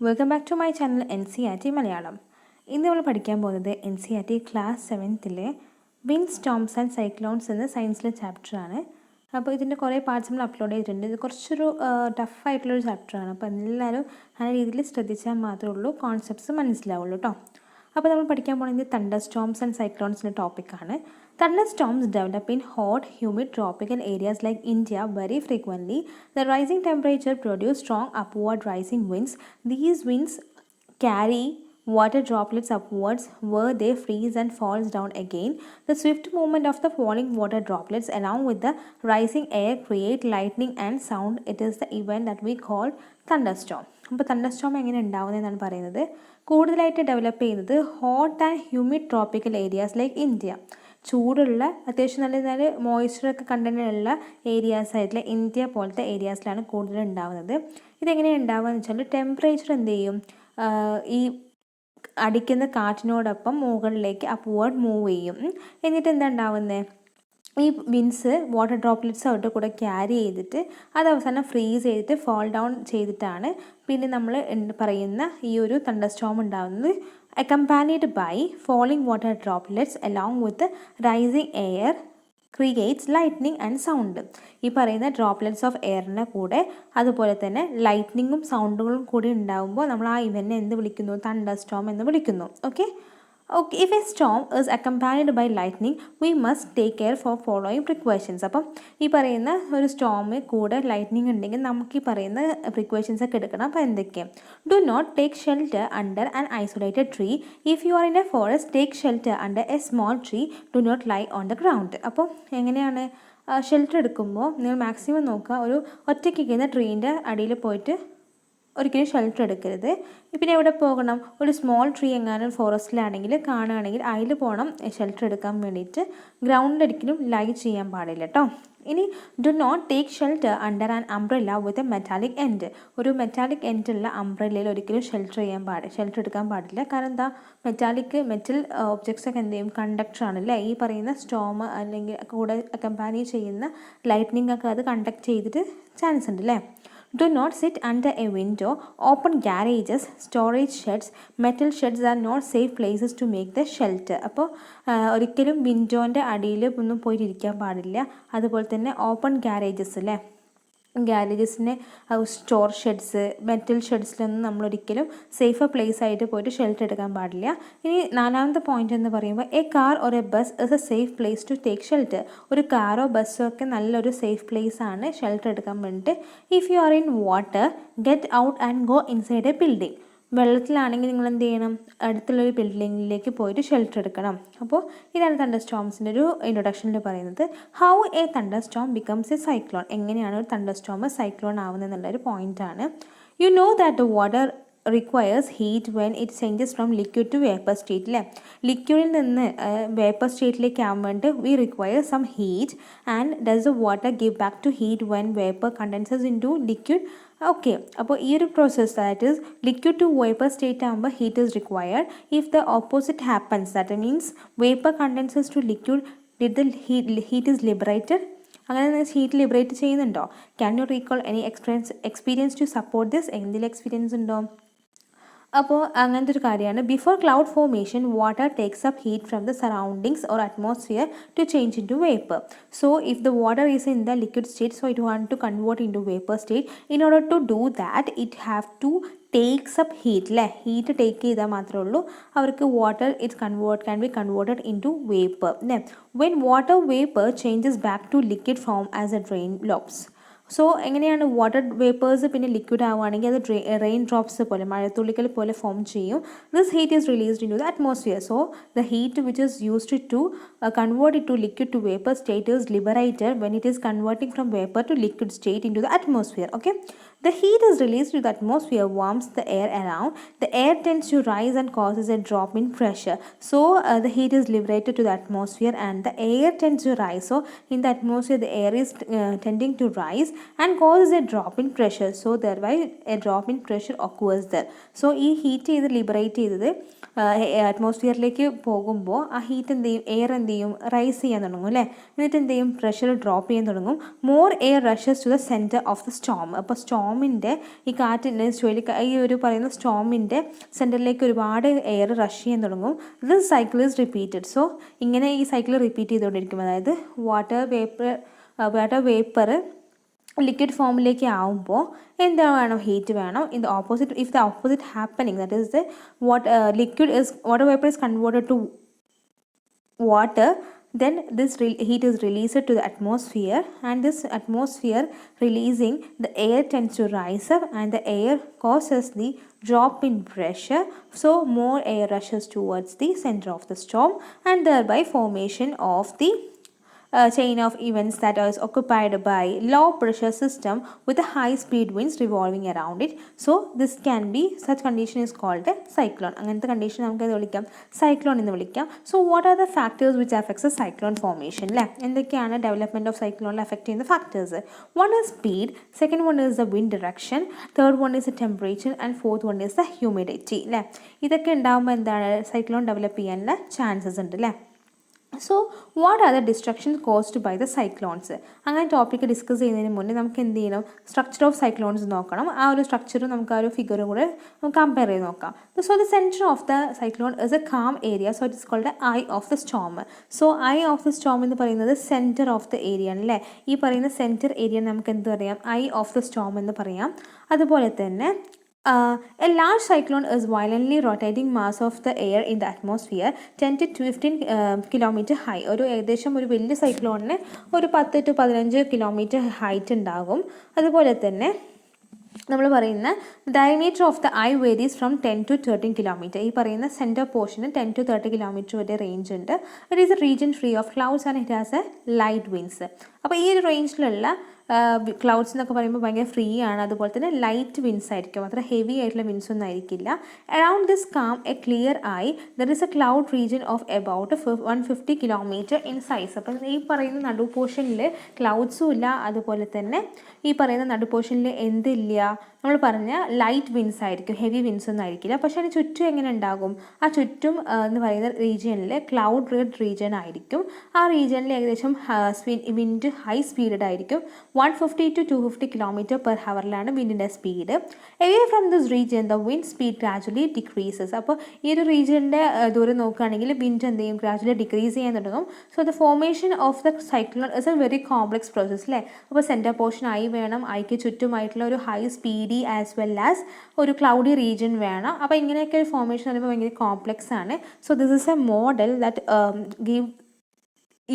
Welcome back to my channel NCERT Malayalam. ഇന്ന് നമ്മൾ പഠിക്കാൻ പോകുന്നത് NCERT ക്ലാസ് 7ത്തിലെ വിൻഡ് സ്റ്റോംസ് ആൻഡ് സൈക്ലോൺസ് എന്ന സയൻസിലെ ചാപ്റ്ററാണ്. അപ്പോൾ ഇതിൻ്റെ കുറേ പാർട്സ് നമ്മൾ അപ്ലോഡ് ചെയ്തിട്ടുണ്ട്. ഇത് കുറച്ചൊരു ടഫായിട്ടുള്ളൊരു ചാപ്റ്ററാണ്. അപ്പോൾ എല്ലാവരും ആ രീതിയിൽ ശ്രദ്ധിച്ചാൽ മാത്രമേ ഉള്ളൂ കോൺസെപ്റ്റ്സ് മനസ്സിലാവുള്ളൂ കേട്ടോ. അപ്പോൾ നമ്മൾ പഠിക്കാൻ പോകുന്നത് തണ്ടർ സ്റ്റോംസ് ആൻഡ് സൈക്ലോൺസിൻ്റെ ടോപ്പിക്കാണ്. Thunderstorms develop in hot, humid tropical areas like India very frequently. The rising temperature produce strong upward rising winds. These winds carry water droplets upwards where they freeze and falls down again. The swift movement of the falling water droplets along with the rising air create lightning and sound. It is the event that we call thunderstorm. അപ്പോൾ thunderstorm എങ്ങനെ ഉണ്ടാവുന്നതെന്നാണ് പറയുന്നത്. കൂടുതലായിട്ട് develop ചെയ്യുന്നത് hot and humid tropical areas like India. ചൂടുള്ള അത്യാവശ്യം നല്ല മോയ്സ്ചറൊക്കെ കണ്ടന്റുള്ള areas ആയിട്ടുള്ള India പോലത്തെ ഏരിയാസിലാണ് കൂടുതൽ ഉണ്ടാകുന്നത്. ഇതെങ്ങനെയാണ് ഉണ്ടാവുക എന്ന് വെച്ചാൽ ടെമ്പറേച്ചർ എന്ത് ചെയ്യും, ഈ അടിക്കുന്ന കാറ്റിനോടൊപ്പം മുകളിലേക്ക് അപ്വേർഡ് മൂവ് ചെയ്യും. എന്നിട്ട് എന്താ ഉണ്ടാവുന്നത്, ഈ വിൻസ് വാട്ടർ ഡ്രോപ്ലെറ്റ്സ് അവരുടെ കൂടെ ക്യാരി ചെയ്തിട്ട് അത് അവസാനം ഫ്രീസ് ചെയ്തിട്ട് ഫോൾ ഡൗൺ ചെയ്തിട്ടാണ് പിന്നെ നമ്മൾ പറയുന്ന ഈ ഒരു തണ്ടർസ്റ്റോം ഉണ്ടാകുന്നത്. Accompanied by falling water droplets along with rising air creates lightning and sound. ഈ പറയുന്ന ഡ്രോപ്ലെറ്റ്സ് ഓഫ് എയറിൻ്റെ കൂടെ അതുപോലെ തന്നെ ലൈറ്റ്നിങ്ങും സൗണ്ടുകളും കൂടി ഉണ്ടാകുമ്പോൾ നമ്മൾ ആ ഇവൻറ്റിനെ എന്ത് വിളിക്കുന്നു, തണ്ടർസ്റ്റോം എന്ന് വിളിക്കുന്നു. Okay, if a storm is accompanied by lightning, we must take care for following precautions. അപ്പം ഈ പറയുന്ന ഒരു സ്റ്റോമിൽ കൂടെ ലൈറ്റ്നിങ് ഉണ്ടെങ്കിൽ നമുക്ക് ഈ പറയുന്ന പ്രിക്കോഷൻസ് ഒക്കെ എടുക്കണം. അപ്പോൾ എന്തൊക്കെയാണ്? Do not take shelter under an isolated tree. If you are in a forest, take shelter under a small tree. Do not lie on the ground. അപ്പോൾ എങ്ങനെയാണ് ഷെൽട്ടർ എടുക്കുമ്പോൾ നിങ്ങൾ മാക്സിമം നോക്കുക, ഒരു ഒറ്റയ്ക്ക് ഇരിക്കുന്ന ട്രീൻ്റെ അടിയിൽ പോയിട്ട് ഒരിക്കലും ഷെൽട്ടർ എടുക്കരുത്. പിന്നെ എവിടെ പോകണം, ഒരു സ്മോൾ ട്രീ എങ്ങാനും ഫോറസ്റ്റിലാണെങ്കിൽ കാണുകയാണെങ്കിൽ അതിൽ പോകണം ഷെൽട്ടർ എടുക്കാൻ വേണ്ടിയിട്ട്. ഗ്രൗണ്ടിൽ ഒരിക്കലും ലൈ ചെയ്യാൻ പാടില്ല കേട്ടോ. ഇനി do not take shelter under an umbrella with a metallic end. ഒരു മെറ്റാലിക് എൻഡുള്ള അംബ്രല്ലയിൽ ഒരിക്കലും ഷെൽട്ടർ എടുക്കാൻ പാടില്ല. കാരണം എന്താ, മെറ്റൽ ഒബ്ജക്ട്സ് ഒക്കെ എന്ത് ചെയ്യും, കണ്ടക്ടർ ആണല്ലേ. ഈ പറയുന്ന സ്റ്റോം അല്ലെങ്കിൽ കൂടെ അക്കമ്പാനി ചെയ്യുന്ന ലൈറ്റ്നിങ് ഒക്കെ അത് കണ്ടക്ട് ചെയ്തിട്ട് ചാൻസ് ഉണ്ട് അല്ലേ. Do not sit under a window. Open garages, storage sheds, metal sheds are not safe places to make the shelter. അപ്പോൾ ഒരിക്കലും വിൻഡോൻ്റെ അടിയിൽ ഒന്നും പോയിരിക്കാൻ പാടില്ല. അതുപോലെ തന്നെ ഓപ്പൺ ഗാരേജസ് അല്ലേ, ഗാരേജസിൻ്റെ സ്റ്റോർ ഷെഡ്സ്, മെറ്റൽ ഷെഡ്സിലൊന്നും നമ്മളൊരിക്കലും സേഫ് പ്ലേസ് ആയിട്ട് പോയിട്ട് ഷെൽട്ടർ എടുക്കാൻ പാടില്ല. ഇനി നാലാമത്തെ പോയിന്റ് എന്ന് പറയുമ്പോൾ a car or a bus is a safe place to take shelter. ഒരു കാറോ ബസ്സോ ഒക്കെ നല്ലൊരു സേഫ് പ്ലേസ് ആണ് ഷെൽട്ടർ എടുക്കാൻ വേണ്ടിയിട്ട്. If you are in water, get out and go inside a building. വെള്ളത്തിലാണെങ്കിൽ നിങ്ങൾ എന്ത് ചെയ്യണം, അടുത്തുള്ളൊരു ബിൽഡിങ്ങിലേക്ക് പോയിട്ട് ഷെൽട്ടർ എടുക്കണം. അപ്പോൾ ഇതാണ് തണ്ടർ സ്റ്റോംസിൻ്റെ ഒരു ഇൻട്രൊഡക്ഷനിൽ പറയുന്നത്. How a thunderstorm becomes a cyclone. എങ്ങനെയാണ് ഒരു തണ്ടർ സ്റ്റോം സൈക്ലോൺ ആവുന്നതെന്നുള്ളൊരു പോയിൻ്റാണ്. You know that the water requires heat when it changes from liquid to vapour state അല്ലേ. ലിക്വിഡിൽ നിന്ന് വേപ്പർ സ്റ്റേറ്റിലേക്ക് ആവാൻ വേണ്ടി we require some heat. And does the water give back to heat when vapour condenses into liquid. Okay, അപ്പോൾ ഈ ഒരു process that is liquid to vapour state ആകുമ്പോൾ heat is required. If the opposite happens, that means vapour condenses to liquid, did the heat is liberated. അങ്ങനെ heat liberate ചെയ്യുന്നുണ്ടോ? Can you recall any experience to support this? എന്തെങ്കിലും experience ഉണ്ടോ? അപ്പോൾ അങ്ങനത്തെ ഒരു കാര്യമാണ്. Before cloud formation, water takes up heat from the surroundings or atmosphere to change into vapour. So if the water is in the liquid state, so it want to convert into vapour state. In order to do that it have to takes up heat അല്ലേ. Heat take ചെയ്താൽ മാത്രമേ ഉള്ളൂ അവർക്ക് water can be converted into vapour അല്ലേ. When water vapour changes back to liquid form as a rain drops. So എങ്ങനെയാണ് water vapours പിന്നെ liquid ആവുകയാണെങ്കിൽ അത് റെയിൻ ഡ്രോപ്സ് പോലെ, മഴത്തുള്ളികൾ പോലെ ഫോം ചെയ്യും. This heat is released into the atmosphere. So the heat which is used to convert it to liquid to vapour state is liberated when it is converting from vapour to liquid state into the atmosphere. Okay, the heat is released to the atmosphere, warms the air around. The air tends to rise and causes a drop in pressure. So the heat is liberated to the atmosphere and the air tends to rise. So in the atmosphere the air is tending to rise and causes a drop in pressure. So thereby a drop in pressure occurs there. So ഈ heat ചെയ്ത് liberate ചെയ്തത് അറ്റ്മോസ്ഫിയറിലേക്ക് പോകുമ്പോൾ ആ heat എന്ത് ചെയ്യും, air എന്ത് ചെയ്യും, rice ചെയ്യാൻ തുടങ്ങും അല്ലേ. എന്നിട്ട് എന്ത് ചെയ്യും, പ്രഷർ ഡ്രോപ്പ് ചെയ്യാൻ തുടങ്ങും. More air rushes to the centre of the storm. അപ്പോൾ സ്റ്റോമിൻ്റെ ഈ കാറ്റിൻ്റെ ഈ ഒരു പറയുന്ന സ്റ്റോമിൻ്റെ സെൻറ്ററിലേക്ക് ഒരുപാട് എയർ റഷ് ചെയ്യാൻ തുടങ്ങും. This cycle is repeated. So ഇങ്ങനെ ഈ സൈക്കിൾ റിപ്പീറ്റ് ചെയ്തുകൊണ്ടിരിക്കും. അതായത് വാട്ടർ വേപ്പർ ലിക്വിഡ് ഫോമിലേക്ക് ആവുമ്പോൾ എന്താ വേണം, ഹീറ്റ് വേണം. In the opposite, if the opposite happening, that is the water vapour is converted to water, then this heat is released to the atmosphere, and this atmosphere releasing the air tends to rise up, and the air causes the drop in pressure. So more air rushes towards the center of the storm, and thereby formation of the chain of events that is occupied by low pressure system with a high speed winds revolving around it. So this can be, such condition is called a cyclone. അങ്ങനത്തെ condition നമുക്ക് ഇത് വിളിക്കാം cyclone എന്ന് വിളിക്കാം. So what are the factors which affects A cyclone formation അല്ലേ. എന്തൊക്കെയാണ് development of സൈക്ലോണിൽ affect ചെയ്യുന്ന factors? One is speed, second one is the wind direction, third one is the temperature, and fourth one is the humidity അല്ലേ. ഇതൊക്കെ ഉണ്ടാകുമ്പോൾ എന്താണ്, cyclone develop ചെയ്യാനുള്ള chances ഉണ്ട് അല്ലേ. So what are the destructions caused by the cyclones? അങ്ങനെ topic discuss ചെയ്യുന്നതിന് മുന്നേ നമുക്ക് എന്ത് ചെയ്യണം, സ്ട്രക്ചർ ഓഫ് സൈക്ലോൺസ് നോക്കണം. ആ ഒരു സ്ട്രക്ചറും നമുക്ക് ആ ഒരു ഫിഗറും കൂടെ കമ്പയർ ചെയ്ത് നോക്കാം. So the centre of the cyclone is a calm area, so it is called eye of the storm. So eye of the storm എന്ന് പറയുന്നത് സെൻറ്റർ ഓഫ് ദ ഏരിയ ആണ് അല്ലേ. ഈ പറയുന്ന സെൻറ്റർ ഏരിയ നമുക്ക് എന്ത് പറയാം, ഐ ഓഫ് ദ സ്റ്റോം എന്ന് പറയാം. അതുപോലെ തന്നെ a large cyclone is violently rotating mass of the air in the atmosphere 10 to 15 kilometer high. ഒരു ഏകദേശം ഒരു വലിയ സൈക്ലോണിന് ഒരു 10 to 15 കിലോമീറ്റർ ഹൈറ്റ് ഉണ്ടാകും. അതുപോലെ തന്നെ നമ്മൾ പറയുന്ന diameter of the I varies from 10 to 13 kilometre. ഈ പറയുന്ന സെൻറ്റർ പോർഷന് 10 to 30 കിലോമീറ്റർ വരെ റേഞ്ച് ഉണ്ട്. It is A region free of clouds and it has A light winds. അപ്പോൾ ഈ ഒരു റേഞ്ചിലുള്ള ക്ലൗഡ്സ് എന്നൊക്കെ പറയുമ്പോൾ ഭയങ്കര ഫ്രീ ആണ്. അതുപോലെ തന്നെ ലൈറ്റ് വിൻഡ്സ് ആയിരിക്കും, അത്ര ഹെവി ആയിട്ടുള്ള വിൻഡ്സ് ഒന്നും ആയിരിക്കില്ല. Around this calm A clear I there is A cloud region of about 150 kilometre in size. അപ്പം ഈ പറയുന്ന നടു പോർഷനിൽ ക്ലൗഡ്സും ഇല്ല, അതുപോലെ തന്നെ ഈ പറയുന്ന നടു പോർഷനിൽ എന്തില്ല, നമ്മൾ പറഞ്ഞ ലൈറ്റ് വിൻഡ്സ് ആയിരിക്കും, ഹെവി വിൻഡ്സ് ഒന്നും ആയിരിക്കില്ല. പക്ഷേ അതിന് ചുറ്റും എങ്ങനെ ഉണ്ടാകും, ആ ചുറ്റും എന്ന് പറയുന്ന റീജിയനിൽ ക്ലൗഡ് റെഡ് റീജിയൻ ആയിരിക്കും. ആ റീജിയനിൽ ഏകദേശം വിൻഡ് ഹൈ സ്പീഡഡ് ആയിരിക്കും. 150 to 250 കിലോമീറ്റർ പെർ ഹവറിലാണ് വിൻഡിൻ്റെ speed. Away from this region the wind speed gradually decreases. അപ്പോൾ ഈ ഒരു റീജിയൻ്റെ ദൂരം നോക്കുകയാണെങ്കിൽ വിൻഡ് എന്ത് ചെയ്യും, ഗ്രാജുവലി ഡിക്രീസ് ചെയ്യാൻ തുടങ്ങും. So the formation of the cyclone is a very complex process അല്ലേ. അപ്പോൾ സെൻറ്റർ പോർഷൻ ആയി വേണം, ഐക്ക് ചുറ്റുമായിട്ടുള്ള ഒരു high speedy as well as ഒരു ക്ലൗഡി റീജിയൻ വേണം. അപ്പോൾ ഇങ്ങനെയൊക്കെ ഒരു ഫോർമേഷൻ പറയുമ്പോൾ ഭയങ്കര കോംപ്ലക്സ് ആണ്. So this is a model that give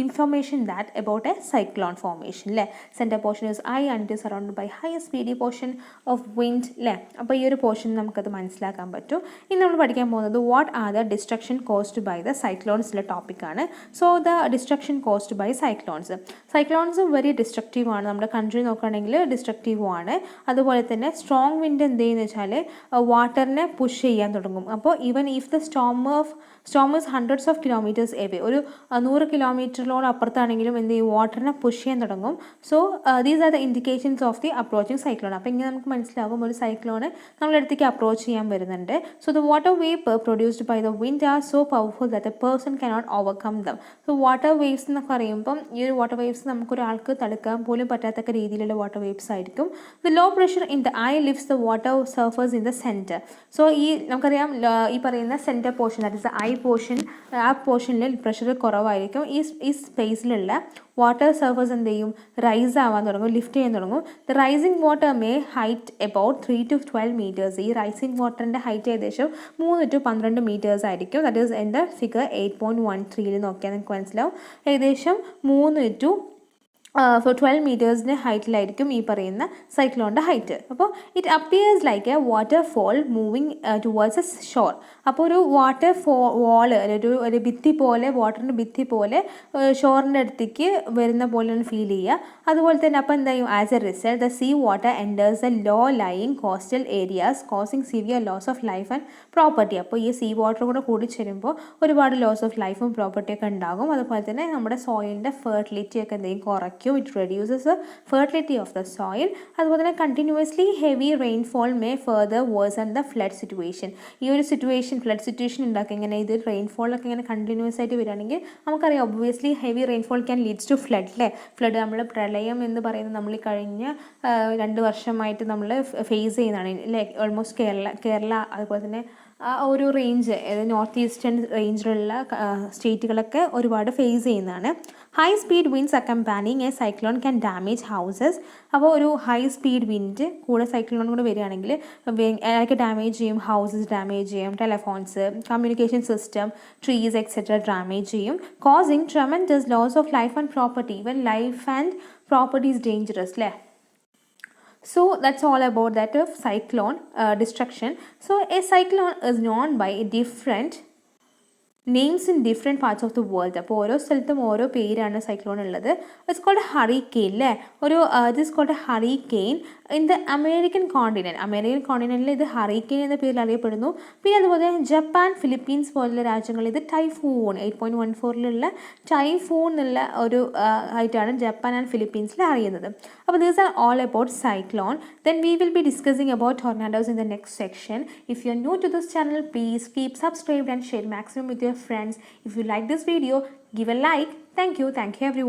information that about a cyclone formation അല്ലേ. Centre portion is eye and it is surrounded by high speedy portion of wind അല്ലേ. അപ്പോൾ ഈ ഒരു പോർഷൻ നമുക്കത് മനസ്സിലാക്കാൻ പറ്റും. ഇനി നമ്മൾ പഠിക്കാൻ പോകുന്നത് what are the destruction caused by the സൈക്ലോൺസിലെ ടോപ്പിക്കാണ്. So the destruction caused by cyclones. Cyclones very destructive ആണ്. നമ്മുടെ കൺട്രി നോക്കുകയാണെങ്കിൽ ഡിസ്ട്രക്റ്റീവും ആണ്. അതുപോലെ തന്നെ സ്ട്രോങ് വിൻഡ് എന്ത് ചെയ്യുന്നത് വെച്ചാൽ വാട്ടറിനെ പുഷ് ചെയ്യാൻ തുടങ്ങും. അപ്പോൾ even if the Storm is hundreds of kilometres away, ഒരു 100 കിലോമീറ്ററിലോട് അപ്പുറത്താണെങ്കിലും എന്ത് ചെയ്യും, വാട്ടറിനെ പുഷ് ചെയ്യാൻ തുടങ്ങും. So these are the indications of the approaching cyclone. അപ്പോൾ ഇങ്ങനെ നമുക്ക് മനസ്സിലാകും ഒരു സൈക്ലോണ് നമ്മുടെ അടുത്തേക്ക് അപ്രോച്ച് ചെയ്യാൻ വരുന്നുണ്ട്. So the water wave produced by the wind are so powerful that a person cannot overcome them. So water waves എന്നൊക്കെ പറയുമ്പം ഈ ഒരു വാട്ടർ വേവ്സ് നമുക്കൊരാൾക്ക് തടുക്കാൻ പോലും പറ്റാത്ത രീതിയിലുള്ള വാട്ടർ വേവ്സ് ആയിരിക്കും. The low pressure in the eye lifts the water surface in the centre. So ഈ നമുക്കറിയാം ഈ പറയുന്ന centre portion that is the eye portion, ആ പോർഷനിൽ പ്രഷർ കുറവായിരിക്കും. ഈ സ്പേസിലുള്ള വാട്ടർ സർഫേസ് എന്ത് ചെയ്യും, റൈസ് ആവാൻ തുടങ്ങും, ലിഫ്റ്റ് ചെയ്യാൻ തുടങ്ങും. The rising water may height about 3 to 12 metres. ഈ റൈസിങ് വാട്ടറിൻ്റെ ഹൈറ്റ് ഏകദേശം 3 to 12 മീറ്റേഴ്സ് ആയിരിക്കും. ദാറ്റ് ഈസ് എൻ്റെ ഫിഗർ 8.13 നോക്കിയാൽ നിങ്ങൾക്ക് മനസ്സിലാവും. ഏകദേശം 3 to 12 മീറ്റേഴ്സിൻ്റെ ഹൈറ്റിലായിരിക്കും ഈ പറയുന്ന സൈക്ലോണിൻ്റെ ഹൈറ്റ്. അപ്പോൾ it appears like a waterfall moving towards a shore. അപ്പോൾ ഒരു വാട്ടർ വാള് ഒരു ഭിത്തി പോലെ, വാട്ടറിൻ്റെ ഭിത്തി പോലെ ഷോറിൻ്റെ അടുത്തേക്ക് വരുന്ന പോലെയാണ് ഫീൽ ചെയ്യുക. അതുപോലെ തന്നെ അപ്പോൾ എന്താ ചെയ്യും, as a result the sea water enters the low lying coastal areas causing severe loss of life and property. അപ്പോൾ ഈ സീ വാട്ടർ കൂടെ കൂടി ചേരുമ്പോൾ ഒരുപാട് ലോസ് ഓഫ് ലൈഫും പ്രോപ്പർട്ടിയൊക്കെ ഉണ്ടാകും. അതുപോലെ തന്നെ നമ്മുടെ സോയിലിൻ്റെ ഫെർട്ടിലിറ്റി ഒക്കെ എന്തെങ്കിലും കുറയ്ക്കും. vacuum, it reduces the fertility of the soil. അതുപോലെ തന്നെ continuously heavy rainfall may further version the flood situation. ഈ ഒരു സിറ്റുവേഷൻ ഫ്ലഡ് സിറ്റുവേഷൻ ഉണ്ടാക്കുക ഇങ്ങനെ ഇത് റെയിൻഫോളൊക്കെ ഇങ്ങനെ കണ്ടിന്യൂസ് ആയിട്ട് വരികയാണെങ്കിൽ നമുക്കറിയാം obviously heavy rainfall can leads to flood അല്ലേ. ഫ്ലഡ് നമ്മൾ പ്രളയം എന്ന് പറയുന്നത് നമ്മൾ ഈ കഴിഞ്ഞ 2 വർഷമായിട്ട് നമ്മൾ ഫേസ് ചെയ്യുന്നതാണ് അല്ലേ. ഓൾമോസ്റ്റ് കേരള അതുപോലെ തന്നെ ഒരു റേഞ്ച് നോർത്ത് ഈസ്റ്റേൺ റേഞ്ചിലുള്ള സ്റ്റേറ്റുകളൊക്കെ ഒരുപാട് ഫേസ് ചെയ്യുന്നതാണ്. High speed winds accompanying a cyclone can damage houses. അപ്പോൾ ഒരു ഹൈ സ്പീഡ് വിൻഡ് കൂടെ സൈക്ലോൺ കൂടെ വരികയാണെങ്കിൽ അതൊക്കെ ഡാമേജ് ചെയ്യും, ഹൗസസ് ഡാമേജ് ചെയ്യും, telephones, communication system, trees etcetera damage ചെയ്യും, causing tremendous loss of life and property. Even life and property is dangerous അല്ലേ. So that's all about that of cyclone destruction. So a cyclone is known by different names in different parts of the world. അപ്പോൾ ഓരോ സ്ഥലത്തും ഓരോ പേരാണ് cyclone ഉള്ളത്. It's called hurricane അല്ലേ. It is called hurricane in the American കോണ്ടിനെൻറ്റിൽ ഇത് hurricane എന്ന പേരിൽ അറിയപ്പെടുന്നു. പിന്നെ അതുപോലെ ജപ്പാൻ, ഫിലിപ്പീൻസ് പോലുള്ള രാജ്യങ്ങളിൽ ഇത് ടൈഫൂൺ 8.14 ടൈഫൂൺ എന്നുള്ള ഒരു ആയിട്ടാണ് ജപ്പാൻ ആൻഡ് ഫിലിപ്പീൻസിൽ അറിയുന്നത്. അപ്പോൾ these are all about cyclone. Then we will be discussing about tornadoes in the next section. If you are new to this channel, please keep subscribed and share maximum with your friends. If you like this video, give a like. Thank you everyone.